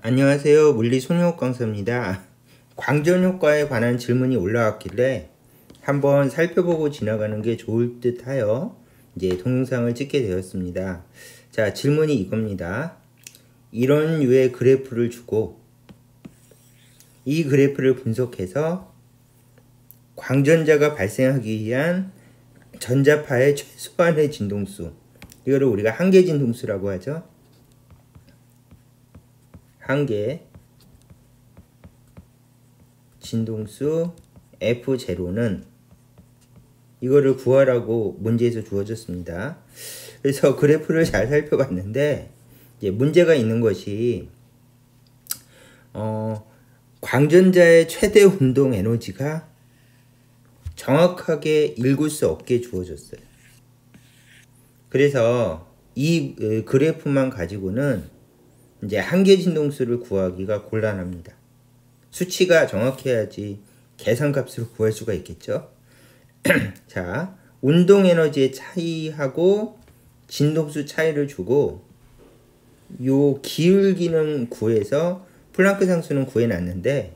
안녕하세요. 물리 손효옥 강사입니다. 광전 효과에 관한 질문이 올라왔길래 한번 살펴보고 지나가는 게 좋을 듯 하여 이제 동영상을 찍게 되었습니다. 자, 질문이 이겁니다. 이런 류의 그래프를 주고 이 그래프를 분석해서 광전자가 발생하기 위한 전자파의 최소한의 진동수, 이거를 우리가 한계 진동수라고 하죠. 한계 진동수 F0는 이거를 구하라고 문제에서 주어졌습니다. 그래서 그래프를 잘 살펴봤는데 이제 문제가 있는 것이 광전자의 최대 운동 에너지가 정확하게 읽을 수 없게 주어졌어요. 그래서 이 그래프만 가지고는 이제 한계 진동수를 구하기가 곤란합니다. 수치가 정확해야지 계산값으로 구할 수가 있겠죠. 자, 운동 에너지의 차이하고 진동수 차이를 주고 요 기울기는 구해서 플랑크 상수는 구해놨는데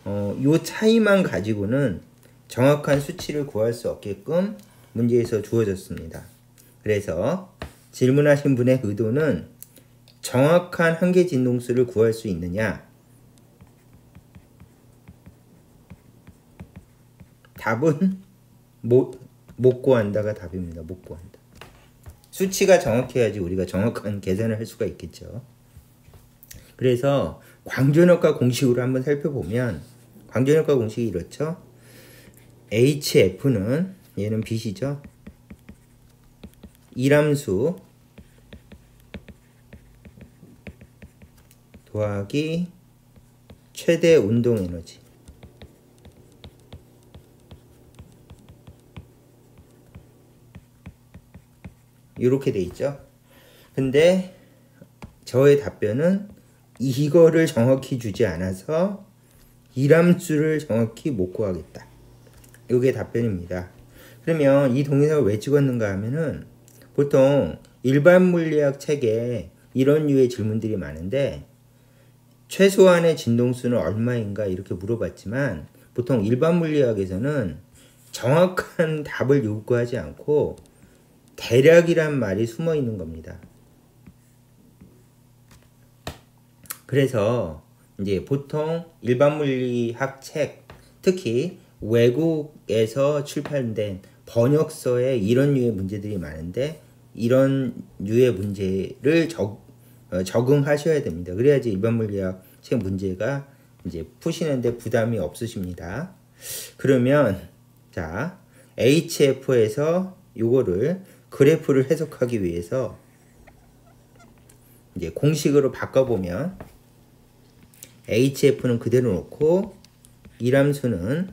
요 차이만 가지고는 정확한 수치를 구할 수 없게끔 문제에서 주어졌습니다. 그래서 질문하신 분의 의도는 정확한 한계 진동수를 구할 수 있느냐? 답은 못 구한다가 답입니다. 못 구한다. 수치가 정확해야지 우리가 정확한 계산을 할 수가 있겠죠. 그래서 광전효과 공식으로 한번 살펴보면 광전효과 공식이 이렇죠. HF는 얘는 빛이죠. 이람수 더하기 최대 운동 에너지. 이렇게 돼 있죠. 근데 저의 답변은 이거를 정확히 주지 않아서 이람수를 정확히 못 구하겠다. 이게 답변입니다. 그러면 이 동영상을 왜 찍었는가 하면은 보통 일반 물리학 책에 이런 류의 질문들이 많은데 최소한의 진동수는 얼마인가 이렇게 물어봤지만 보통 일반 물리학에서는 정확한 답을 요구하지 않고 대략이란 말이 숨어 있는 겁니다. 그래서 이제 보통 일반 물리학 책, 특히 외국에서 출판된 번역서에 이런 류의 문제들이 많은데 이런 류의 문제를 적응하셔야 됩니다. 그래야지 일반 물리학 책 문제가 이제 푸시는데 부담이 없으십니다. 그러면 자, HF에서 요거를 그래프를 해석하기 위해서 이제 공식으로 바꿔보면 HF는 그대로 놓고 이람수는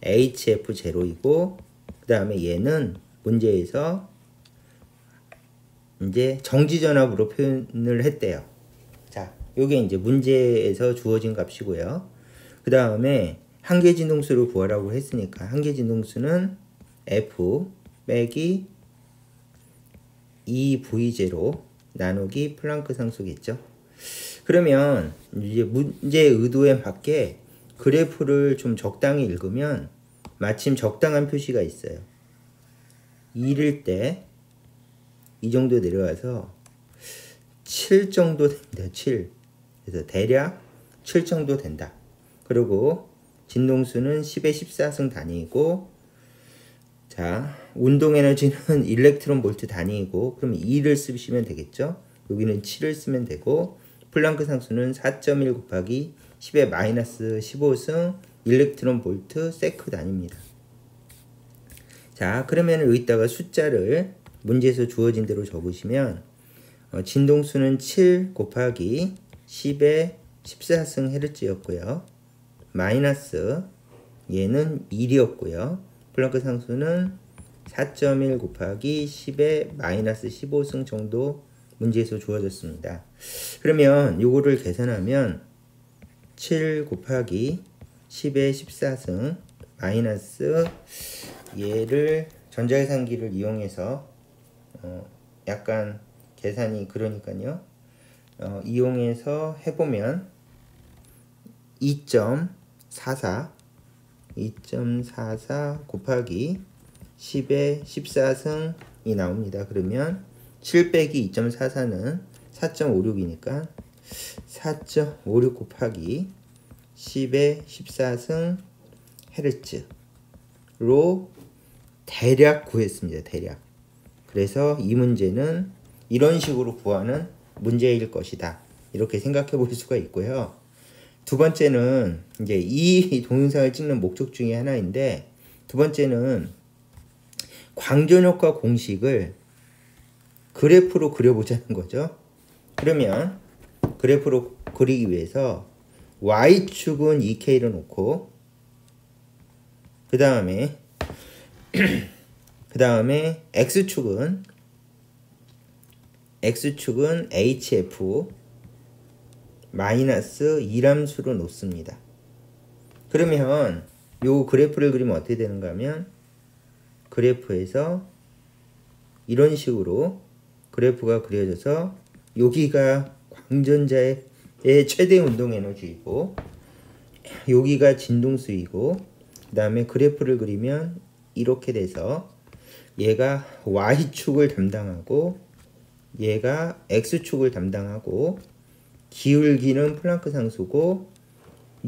HF0이고 그 다음에 얘는 문제에서 이제 정지전압으로 표현을 했대요. 자, 요게 이제 문제에서 주어진 값이고요. 그 다음에 한계 진동수를 구하라고 했으니까 한계 진동수는 F 빼기 2V0 나누기 플랑크 상수겠죠. 그러면 이제 문제의 의도에 맞게 그래프를 좀 적당히 읽으면 마침 적당한 표시가 있어요. 1일 때 이 정도 내려와서 7 정도 됩니다. 7. 그래서 대략 7 정도 된다. 그리고 진동수는 10의 14승 단위이고 자, 운동 에너지는 일렉트론 볼트 단위이고 그럼 2를 쓰시면 되겠죠. 여기는 7을 쓰면 되고 플랑크 상수는 4.1 곱하기 10의 마이너스 15승 일렉트론 볼트 세크 단위입니다. 자, 그러면 여기다가 숫자를 문제에서 주어진 대로 적으시면 진동수는 7 곱하기 10의 14승 헤르츠였고요. 마이너스 얘는 1이었고요. 플랑크 상수는 4.1 곱하기 10의 마이너스 15승 정도 문제에서 주어졌습니다. 그러면 요거를 계산하면 7 곱하기 10의 14승 마이너스 얘를 전자계산기를 이용해서 약간 계산이 그러니까요. 이용해서 해보면 2.44 곱하기 10의 14승이 나옵니다. 그러면 7 빼기 2.44는 4.56이니까 4.56 곱하기 10의 14승 헤르츠로 대략 구했습니다. 대략. 그래서 이 문제는 이런 식으로 구하는 문제일 것이다. 이렇게 생각해 볼 수가 있고요. 두 번째는 이제 이 동영상을 찍는 목적 중에 하나인데, 두 번째는 광전효과 공식을 그래프로 그려보자는 거죠. 그러면 그래프로 그리기 위해서 Y축은 2K를 놓고 그 다음에 X축은 HF 마이너스 2람수로 놓습니다. 그러면 요 그래프를 그리면 어떻게 되는가 하면, 그래프에서 이런 식으로 그래프가 그려져서 여기가 광전자의 최대 운동 에너지이고 여기가 진동수이고, 그 다음에 그래프를 그리면 이렇게 돼서 얘가 Y축을 담당하고 얘가 X축을 담당하고, 기울기는 플랑크 상수고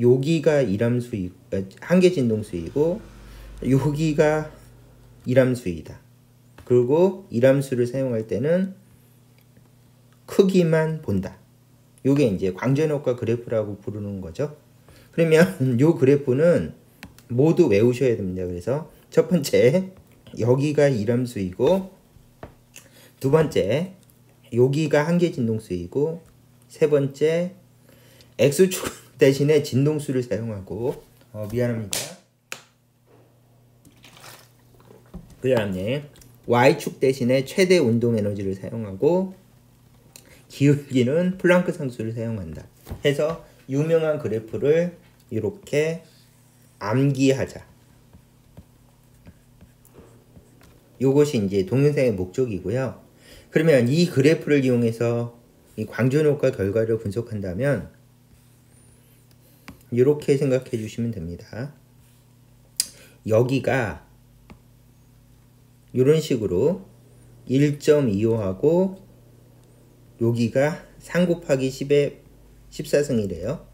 여기가 이람수이고 한계 진동수이고 여기가 이람수이다. 그리고 이람수를 사용할 때는 크기만 본다. 요게 이제 광전효과 그래프라고 부르는 거죠. 그러면 요 그래프는 모두 외우셔야 됩니다. 그래서 첫 번째 여기가 이람수이고, 두 번째 여기가 한계 진동수이고, 세 번째 X축 대신에 진동수를 사용하고 미안합니다. 그 다음에 Y축 대신에 최대 운동 에너지를 사용하고 기울기는 플랑크 상수를 사용한다. 해서 유명한 그래프를 이렇게 암기하자. 요것이 이제 동영상의 목적이고요. 그러면 이 그래프를 이용해서 이 광전효과 결과를 분석한다면 이렇게 생각해 주시면 됩니다. 여기가 이런 식으로 1.25하고 여기가 3 곱하기 10의 14승이래요.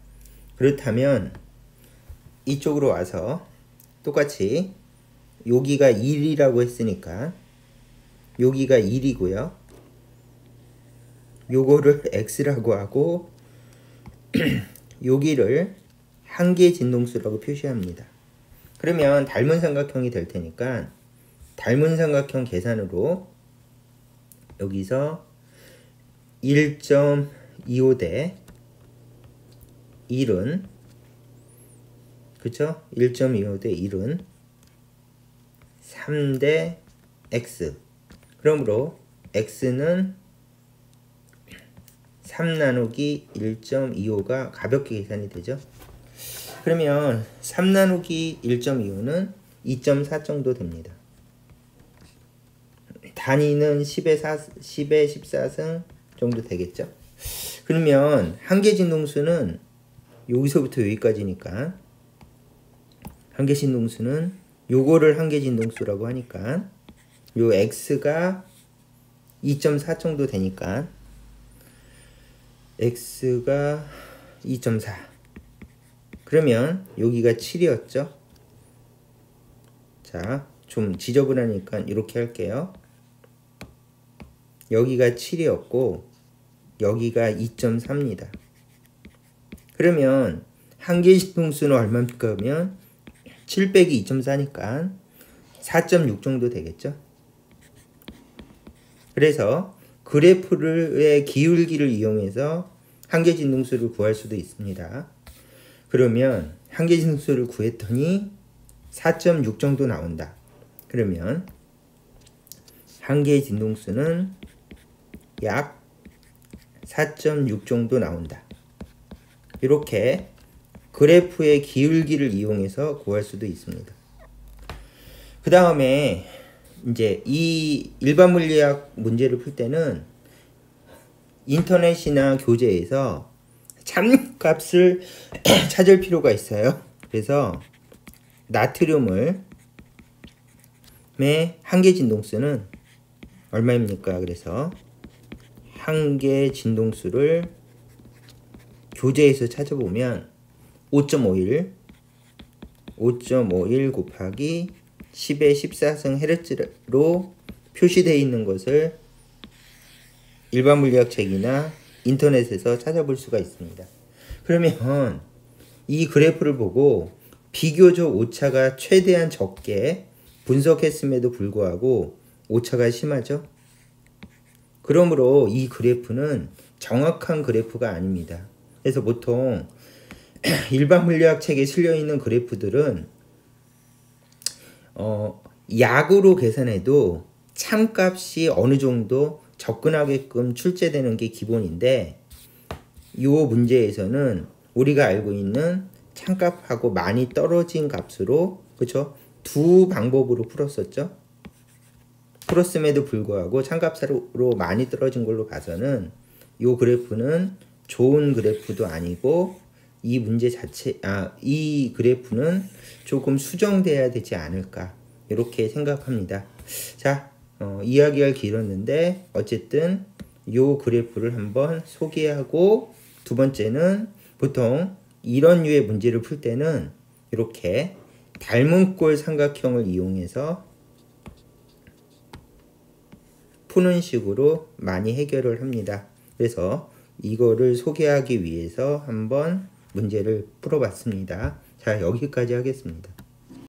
그렇다면 이쪽으로 와서 똑같이 여기가 1이라고 했으니까 여기가 1이고요. 요거를 X라고 하고 여기를 한계 진동수라고 표시합니다. 그러면 닮은 삼각형이 될 테니까 닮은 삼각형 계산으로 여기서 1.25 대 1은 그쵸? 1.25 대 1은 3 대 X. 그러므로 X는 3 나누기 1.25가 가볍게 계산이 되죠. 그러면 3 나누기 1.25는 2.4 정도 됩니다. 단위는 10의 14승 정도 되겠죠. 그러면 한계 진동수는 여기서부터 여기까지니까 한계 진동수는 요거를 한계 진동수라고 하니까 요 X가 2.4 정도 되니까 X가 2.4. 그러면 여기가 7이었죠. 자, 좀 지저분하니까 이렇게 할게요. 여기가 7이었고 여기가 2.4입니다. 그러면 한계 진동수는 얼마입니까? 하면 7 빼기 2.4니까 4.6 정도 되겠죠. 그래서 그래프의 기울기를 이용해서 한계 진동수를 구할 수도 있습니다. 그러면 한계 진동수를 구했더니 4.6 정도 나온다. 그러면 한계 진동수는 약 4.6 정도 나온다. 이렇게 그래프의 기울기를 이용해서 구할 수도 있습니다. 그 다음에 이제 이 일반 물리학 문제를 풀 때는 인터넷이나 교재에서 참값을 찾을 필요가 있어요. 그래서 나트륨을 한계 진동수는 얼마입니까? 그래서 한계 진동수를 교재에서 찾아보면 5.51 곱하기 10의 14승 헤르츠로 표시되어 있는 것을 일반 물리학 책이나 인터넷에서 찾아볼 수가 있습니다. 그러면 이 그래프를 보고 비교적 오차가 최대한 적게 분석했음에도 불구하고 오차가 심하죠. 그러므로 이 그래프는 정확한 그래프가 아닙니다. 그래서 보통 일반 물리학 책에 실려 있는 그래프들은 약으로 계산해도 참값이 어느 정도 접근하게끔 출제되는 게 기본인데, 이 문제에서는 우리가 알고 있는 참값하고 많이 떨어진 값으로, 그쵸? 두 방법으로 풀었었죠. 풀었음에도 불구하고 참값으로 많이 떨어진 걸로 봐서는 이 그래프는 좋은 그래프도 아니고, 이 문제 자체, 이 그래프는 조금 수정돼야 되지 않을까, 이렇게 생각합니다. 자, 이야기가 길었는데 어쨌든 이 그래프를 한번 소개하고, 두 번째는 보통 이런 류의 문제를 풀 때는 이렇게 닮은 꼴 삼각형을 이용해서 푸는 식으로 많이 해결을 합니다. 그래서 이거를 소개하기 위해서 한번 문제를 풀어봤습니다. 자, 여기까지 하겠습니다.